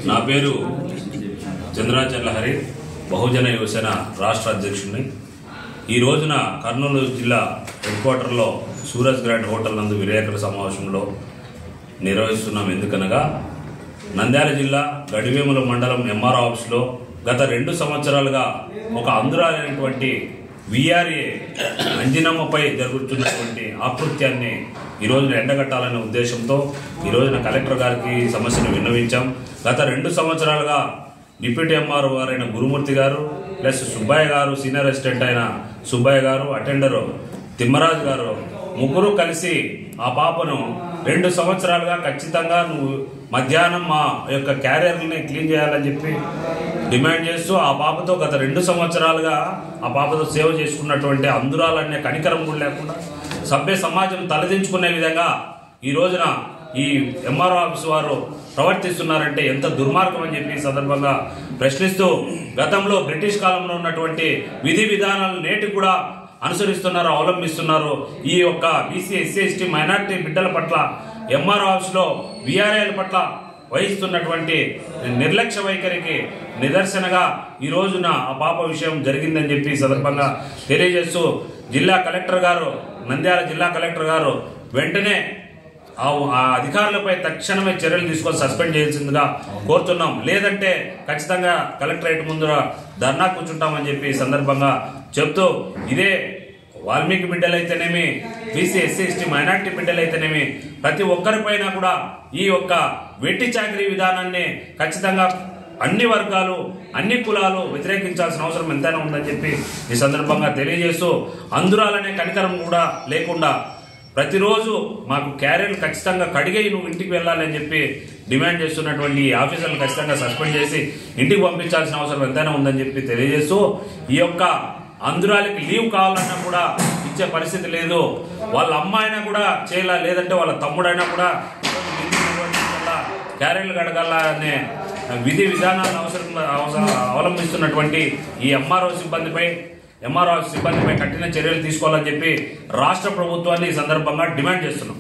నా పేరు చంద్రాచర్ల హరి, బహుజన యువసేన రాష్ట్ర అధ్యక్షుడిని. ఈ రోజున కర్నూలు జిల్లా హెడ్ క్వార్టర్లో సూరజ్ గ్రాండ్ హోటల్ నందు విలేకరుల సమావేశంలో నిర్వహిస్తున్నాం. ఎందుకనగా నంద్యాల జిల్లా గడివేముల మండలం ఎంఆర్ ఆఫీస్లో గత 2 సంవత్సరాలుగా ఒక అంధురాలైనటువంటి విఆర్ఏ అంజనమ్మపై జరుగుతున్నటువంటి ఆకృత్యాన్ని ఈ రోజున ఎండగట్టాలనే ఉద్దేశంతో ఈ రోజున కలెక్టర్ గారికి సమస్యను విన్నవించాం. గత 2 సంవత్సరాలుగా డిప్యూటీ ఎంఆర్ గారైన గురుమూర్తి గారు ప్లస్ సుబ్బయ్య గారు, సీనియర్ అసిస్టెంట్ అయిన సుబ్బయ్య గారు, అటెండరు తిమ్మరాజు గారు ముగ్గురు కలిసి ఆ పాపను 2 సంవత్సరాలుగా ఖచ్చితంగా నువ్వు మధ్యాహ్నం మా యొక్క క్యారియర్ని క్లీన్ చేయాలని చెప్పి డిమాండ్ చేస్తూ ఆ పాపతో గత 2 సంవత్సరాలుగా ఆ పాపతో సేవ చేసుకున్నటువంటి అంధురాలనే కనికరం కూడా లేకుండా సభ్య సమాజం తలదించుకునే విధంగా ఈ రోజున ఈ ఎంఆర్ఓ ఆఫీస్ వారు ప్రవర్తిస్తున్నారంటే ఎంత దుర్మార్గం అని చెప్పి సందర్భంగా ప్రశ్నిస్తూ, గతంలో బ్రిటిష్ కాలంలో ఉన్నటువంటి విధి విధానాలు నేటి కూడా అనుసరిస్తున్నారు, అవలంబిస్తున్నారు. ఈ యొక్క బీసీ, ఎస్సీ, ఎస్టీ, మైనార్టీ బిడ్డల పట్ల ఎంఆర్ఓ ఆఫీస్లో వీఆర్ఐల పట్ల వహిస్తున్నటువంటి నిర్లక్ష్య వైఖరికి నిదర్శనగా ఈ రోజున ఆ పాప విషయం జరిగిందని చెప్పి సందర్భంగా తెలియజేస్తూ, జిల్లా కలెక్టర్ గారు, నంద్యాల జిల్లా కలెక్టర్ గారు వెంటనే ఆ అధికారులపై తక్షణమే చర్యలు తీసుకొని సస్పెండ్ చేయాల్సిందిగా కోరుతున్నాం. లేదంటే ఖచ్చితంగా కలెక్టరేట్ ముందు ధర్నా కూర్చుంటామని చెప్పి సందర్భంగా చెప్తూ, ఇదే వాల్మీకి బిడ్డలైతేనేమి, బీసీ, ఎస్సీ, ఎస్టీ, మైనార్టీ బిడ్డలైతేనేమి ప్రతి ఒక్కరిపైన కూడా ఈ యొక్క వెట్టి చాకరీ విధానాన్ని ఖచ్చితంగా అన్ని వర్గాలు, అన్ని కులాలు వ్యతిరేకించాల్సిన అవసరం ఎంతైనా ఉందని చెప్పి ఈ సందర్భంగా తెలియజేస్తూ, అంధురాలనే కనికరం కూడా లేకుండా ప్రతిరోజు మాకు క్యారియర్లు ఖచ్చితంగా కడిగే నువ్వు ఇంటికి వెళ్ళాలని చెప్పి డిమాండ్ చేస్తున్నటువంటి ఈ ఆఫీసర్లు ఖచ్చితంగా సస్పెండ్ చేసి ఇంటికి పంపించాల్సిన అవసరం ఎంతైనా ఉందని చెప్పి తెలియజేస్తూ, ఈ యొక్క అంధురాలకి లీవ్ కావాలన్నా కూడా ఇచ్చే పరిస్థితి లేదు. వాళ్ళ అమ్మాయినా కూడా చేయాల, లేదంటే వాళ్ళ తమ్ముడైనా కూడా క్యారియర్లు కడగాల అనే విధి విధానాలను అవలంబిస్తున్నటువంటి ఈ ఎంఆర్ఓ సిబ్బందిపై కఠిన చర్యలు తీసుకోవాలని చెప్పి రాష్ట్ర ప్రభుత్వాన్ని ఈ సందర్భంగా డిమాండ్ చేస్తున్నాం.